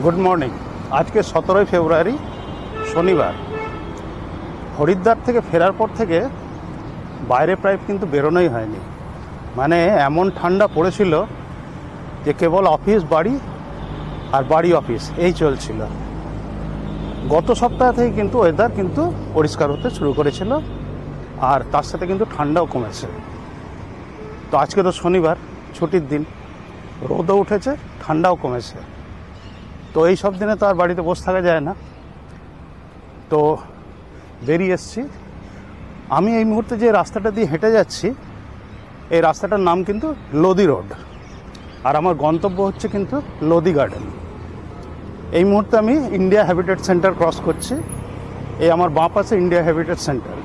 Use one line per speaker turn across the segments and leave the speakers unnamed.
Good morning. আজকে 17 ফেব্রুয়ারি শনিবার। হরিদ্বার থেকে ফেরার পর থেকে বাইরে প্রায় কিন্তু বেরোনোই হয়নি। মানে এমন ঠান্ডা পড়েছিল যে কেবল অফিস বাড়ি আর বাড়ি অফিস এই চলছিল। গত সপ্তাহ থেকে কিন্তু ওয়েদার কিন্তু পরিষ্কার হতে শুরু করেছিল আর তার সাথে কিন্তু ঠান্ডাও কমেছে। তো আজকে তো শনিবার, ছুটির দিন, রোদও উঠেছে, ঠান্ডাও কমেছে। তো এই সব দিনে তো আর বাড়িতে বসে থাকা যায় না, তো বেরিয়ে এসছি। আমি এই মুহূর্তে যে রাস্তাটা দিয়ে হেঁটে যাচ্ছি এই রাস্তাটার নাম কিন্তু লোদি রোড, আর আমার গন্তব্য হচ্ছে কিন্তু লোদি গার্ডেন। এই মুহূর্তে আমি ইন্ডিয়া হ্যাবিটেট সেন্টার ক্রস করছি। এই আমার বাঁ পাশে ইন্ডিয়া হ্যাবিটেট সেন্টার।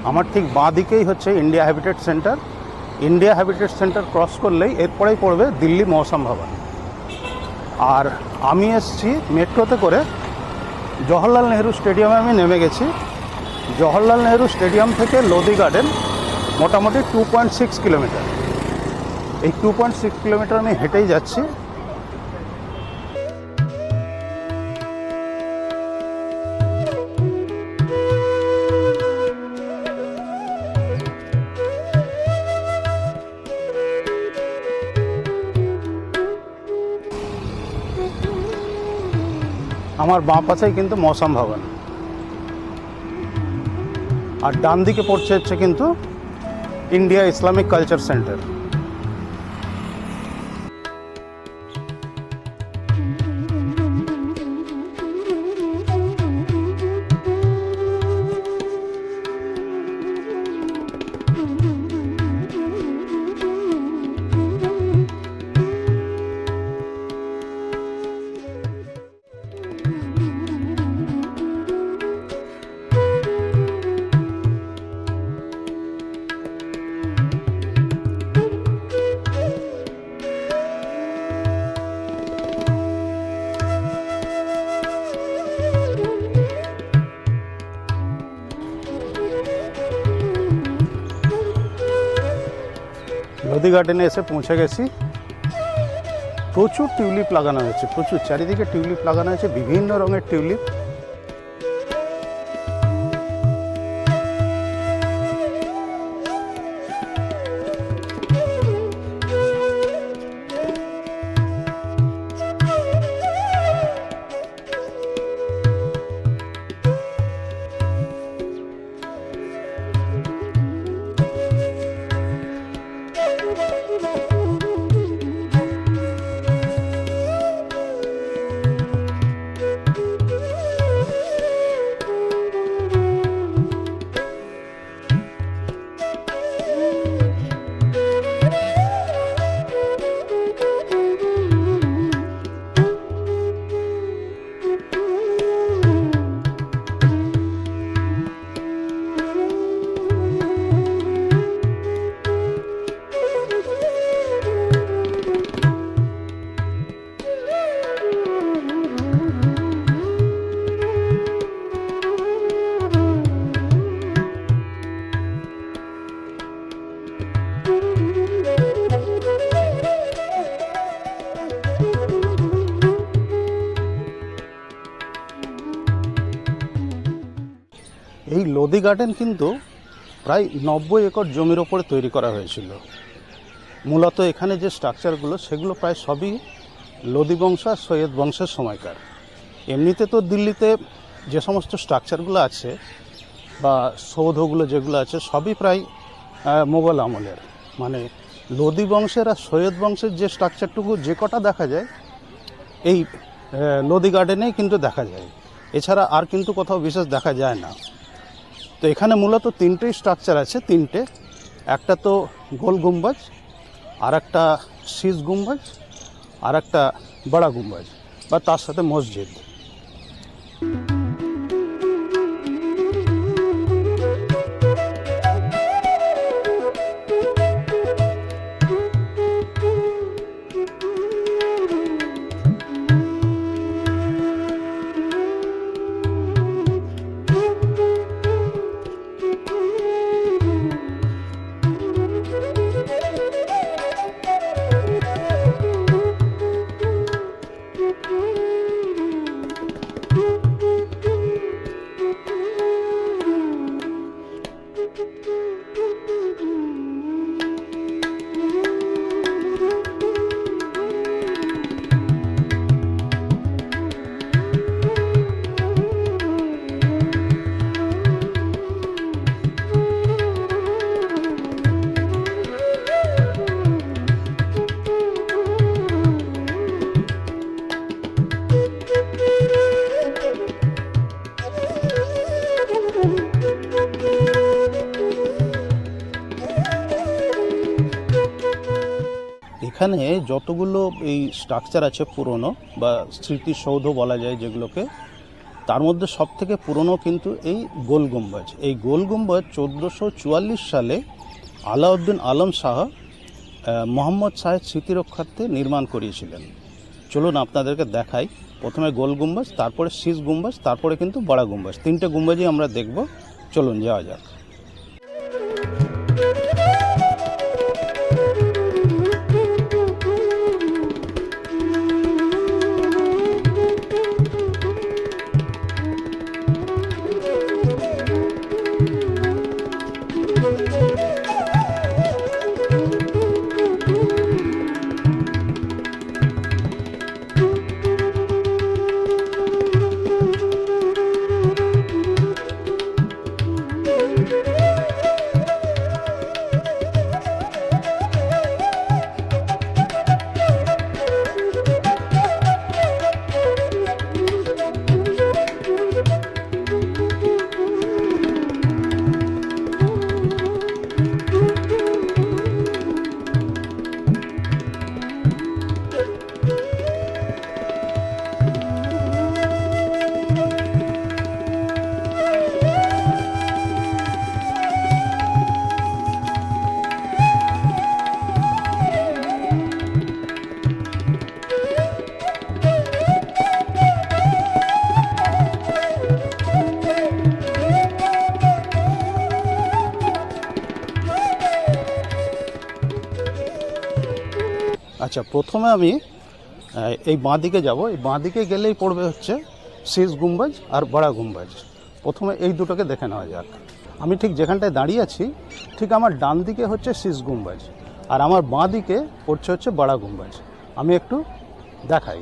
আমার ঠিক বাঁ দিকেই হচ্ছে India habitat centre. India habitat centre cross করলেই এরপরেই পড়বে দিল্লি মৌসম ভবন। আর আমি এসছি মেট্রোতে করে জওহরলাল নেহরু স্টেডিয়ামে আমি নেমে গেছি। জওহরলাল নেহরু স্টেডিয়াম থেকে লোদি গার্ডেন মোটামুটি 2.6 কিলোমিটার। এই 2.6 কিলোমিটার আমি হেঁটেই যাচ্ছি। আমার বাঁ পাশেই কিন্তু মৌসম ভবন, আর ডান দিকে পড়ছে হচ্ছে কিন্তু India Islamic culture centre. Lodi গার্ডেনে এসে পৌঁছে গেছি। প্রচুর টিউলিপ লাগানো হয়েছে, প্রচুর, চারিদিকে টিউলিপ লাগানো হয়েছে, বিভিন্ন রঙের টিউলিপ। এই লোদি গার্ডেন কিন্তু প্রায় 90 একর জমির ওপরে তৈরি করা হয়েছিল। মূলত এখানে যে স্ট্রাকচারগুলো সেগুলো প্রায় সবই লোদি বংশ আর সৈয়দ বংশের সময়কার। এমনিতে তো দিল্লিতে যে সমস্ত স্ট্রাকচারগুলো আছে বা সৌধগুলো যেগুলো আছে সবই প্রায় মোগল আমলের। মানে লোদি বংশের আর সৈয়দ বংশের যে স্ট্রাকচারটুকু যে কটা দেখা যায় এই লোদি গার্ডেনেই কিন্তু দেখা যায়, এছাড়া আর কিন্তু কোথাও বিশেষ দেখা যায় না। তো এখানে মূলত তিনটেই স্ট্রাকচার আছে, তিনটে। একটা তো গোল গুম্বাজ, আর একটা শীষ গুম্বাজ, আর একটা বড়া গুম্বাজ বা তার সাথে মসজিদ। এখানে যতগুলো এই স্ট্রাকচার আছে পুরনো বা স্মৃতিসৌধ বলা যায় যেগুলোকে, তার মধ্যে সবথেকে পুরনো কিন্তু এই গোল গুম্বাজ। এই গোল গুম্বাজ 1444 সালে আলাউদ্দিন আলম শাহ মোহাম্মদ শাহের স্মৃতিরক্ষার্থে নির্মাণ করিয়েছিলেন। চলুন আপনাদেরকে দেখাই। প্রথমে গোল গুম্বাজ, তারপরে শীষ গুম্বাজ, তারপরে কিন্তু বড়া গুম্বাজ। তিনটে গুম্বাজই আমরা দেখব। চলুন যাওয়া যাক। আচ্ছা, প্রথমে আমি এই বাঁদিকে যাব। এই বাঁদিকে গেলেই পড়বে হচ্ছে শীষ গুম্বাজ আর বড়া গুম্বাজ। প্রথমে এই দুটোকে দেখে নেওয়া যাক। আমি ঠিক যেখানটায় দাঁড়িয়ে আছি ঠিক আমার ডান দিকে হচ্ছে শীষ গুম্বাজ আর আমার বাঁ দিকে পড়ছে হচ্ছে বড়া গুম্বাজ। আমি একটু দেখাই।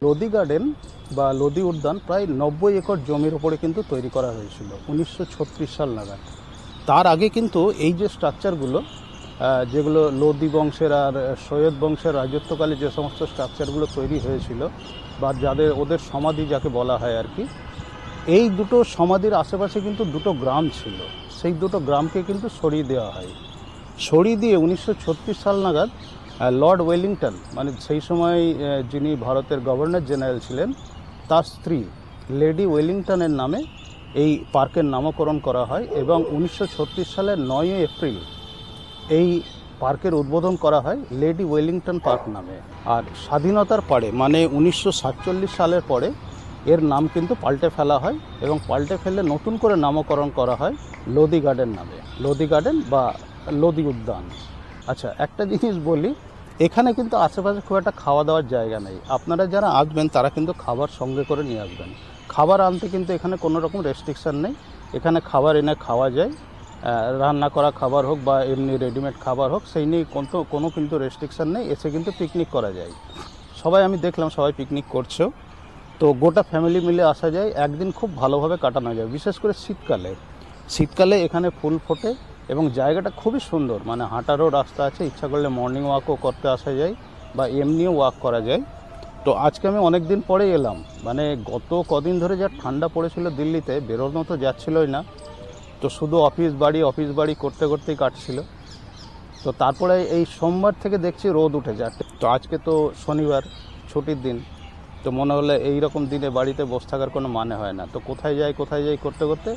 লোদি গার্ডেন বা লোদি উদ্যান প্রায় 90 একর জমির ওপরে কিন্তু তৈরি করা হয়েছিল 1936 সাল নাগাদ। তার আগে কিন্তু এই যে স্ট্রাকচারগুলো, যেগুলো লোদি বংশের আর সৈয়দ বংশের রাজত্বকালে যে সমস্ত স্ট্রাকচারগুলো তৈরি হয়েছিল বা যাদের ওদের সমাধি যাকে বলা হয় আর কি, এই দুটো সমাধির আশেপাশে কিন্তু দুটো গ্রাম ছিল। সেই দুটো গ্রামকে কিন্তু সরিয়ে দেওয়া হয়। সরিয়ে দিয়ে 1936 সাল নাগাদ লর্ড ওয়েলিংটন, মানে সেই সময় যিনি ভারতের গভর্নর জেনারেল ছিলেন, তার স্ত্রী লেডি ওয়েলিংটনের নামে এই পার্কের নামকরণ করা হয় এবং 1936 সালের 9 এপ্রিল এই পার্কের উদ্বোধন করা হয় লেডি ওয়েলিংটন পার্ক নামে। আর স্বাধীনতার পরে মানে 1947 সালের পরে এর নাম কিন্তু পাল্টে ফেলা হয় এবং পাল্টে ফেলে নতুন করে নামকরণ করা হয় লোদি গার্ডেন নামে, লোদি গার্ডেন বা লোদি উদ্যান। আচ্ছা, একটা জিনিস বলি, এখানে কিন্তু আশেপাশে খুব একটা খাওয়া দাওয়ার জায়গা নেই। আপনারা যারা আসবেন তারা কিন্তু খাবার সঙ্গে করে নিয়ে আসবেন। খাবার আনতে কিন্তু এখানে কোনো রকম রেস্ট্রিকশান নেই। এখানে খাবার এনে খাওয়া যায়, রান্না করা খাবার হোক বা এমনি রেডিমেড খাবার হোক, সেই নিয়ে কোনো কিন্তু রেস্ট্রিকশান নেই। এসে কিন্তু পিকনিক করা যায়। সবাই আমি দেখলাম সবাই পিকনিক করছেও। তো গোটা ফ্যামিলি মিলে আসা যায়, একদিন খুব ভালোভাবে কাটানো যায়। বিশেষ করে শীতকালে এখানে ফুল ফোটে এবং জায়গাটা খুবই সুন্দর, মানে হাঁটারও রাস্তা আছে, ইচ্ছা করলে মর্নিং ওয়াকও করতে আসা যায় বা এমনিও ওয়াক করা যায়। তো আজকে আমি অনেক দিন পরেই এলাম, মানে গত কদিন ধরে যা ঠান্ডা পড়েছিল দিল্লিতে, বেরোনো তো যাচ্ছিলই না। তো শুধু অফিস বাড়ি করতে করতেই কাটছিল। তো তারপরে এই সোমবার থেকে দেখছি রোদ উঠে যাচ্ছে। তো আজকে তো শনিবার, ছুটির দিন। তো মনে হলে এই রকম দিনে বাড়িতে বসে থাকার কোনো মানে হয় না। তো কোথায় যাই করতে করতে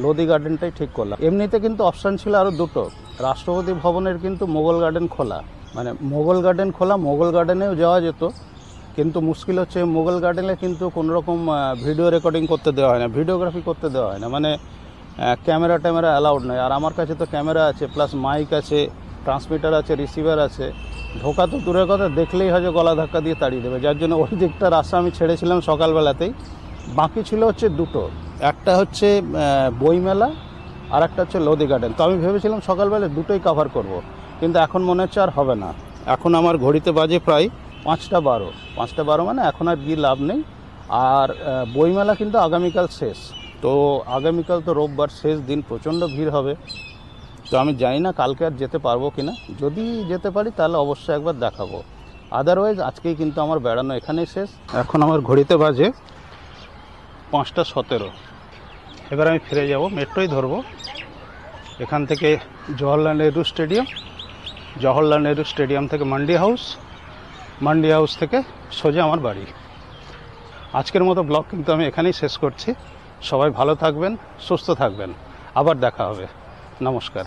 লোদি গার্ডেনটাই ঠিক করলাম। এমনিতে কিন্তু অপশান ছিল আরও দুটো। রাষ্ট্রপতি ভবনের কিন্তু মোগল গার্ডেন খোলা, মানে মোগল গার্ডেনেও যাওয়া যেত, কিন্তু মুশকিল হচ্ছে মোগল গার্ডেনে কিন্তু কোনো রকম ভিডিও রেকর্ডিং করতে দেওয়া হয় না, ভিডিওগ্রাফি করতে দেওয়া হয় না, মানে ক্যামেরা অ্যালাউড নয়। আর আমার কাছে তো ক্যামেরা আছে, প্লাস মাইক আছে, ট্রান্সমিটার আছে, রিসিভার আছে। ঢোকা তো দূরের কথা, দেখলেই হয়তো গলা ধাক্কা দিয়ে তাড়িয়ে দেবে। যার জন্য ওই দিকটা রাস্তা আমি ছেড়েছিলাম সকালবেলাতেই। বাকি ছিল হচ্ছে দুটো, একটা হচ্ছে বইমেলা আর একটা হচ্ছে লোদি গার্ডেন। তো আমি ভেবেছিলাম সকালবেলা দুটোই কভার করব, কিন্তু এখন মনে হচ্ছে আর হবে না। এখন আমার ঘড়িতে বাজে প্রায় 5টা 12, মানে এখন আর গিয়ে লাভ নেই। আর বইমেলা কিন্তু আগামীকাল শেষ। তো আগামীকাল তো রোববার, শেষ দিন, প্রচণ্ড ভিড় হবে। তো আমি জানি না কালকে আর যেতে পারবো কি না। যদি যেতে পারি তাহলে অবশ্যই একবার দেখাবো। আদারওয়াইজ আজকেই কিন্তু আমার বেড়ানো এখানেই শেষ। এখন আমার ঘড়িতে বাজে 5টা 17। এবার আমি ফিরে যাব, মেট্রোই ধরবো। এখান থেকে জওহরলাল নেহরু স্টেডিয়াম থেকে মান্ডি হাউস থেকে সোজা আমার বাড়ি। আজকের মতো ব্লগ কিন্তু আমি এখানেই শেষ করছি। সবাই ভালো থাকবেন, সুস্থ থাকবেন, আবার দেখা হবে। নমস্কার।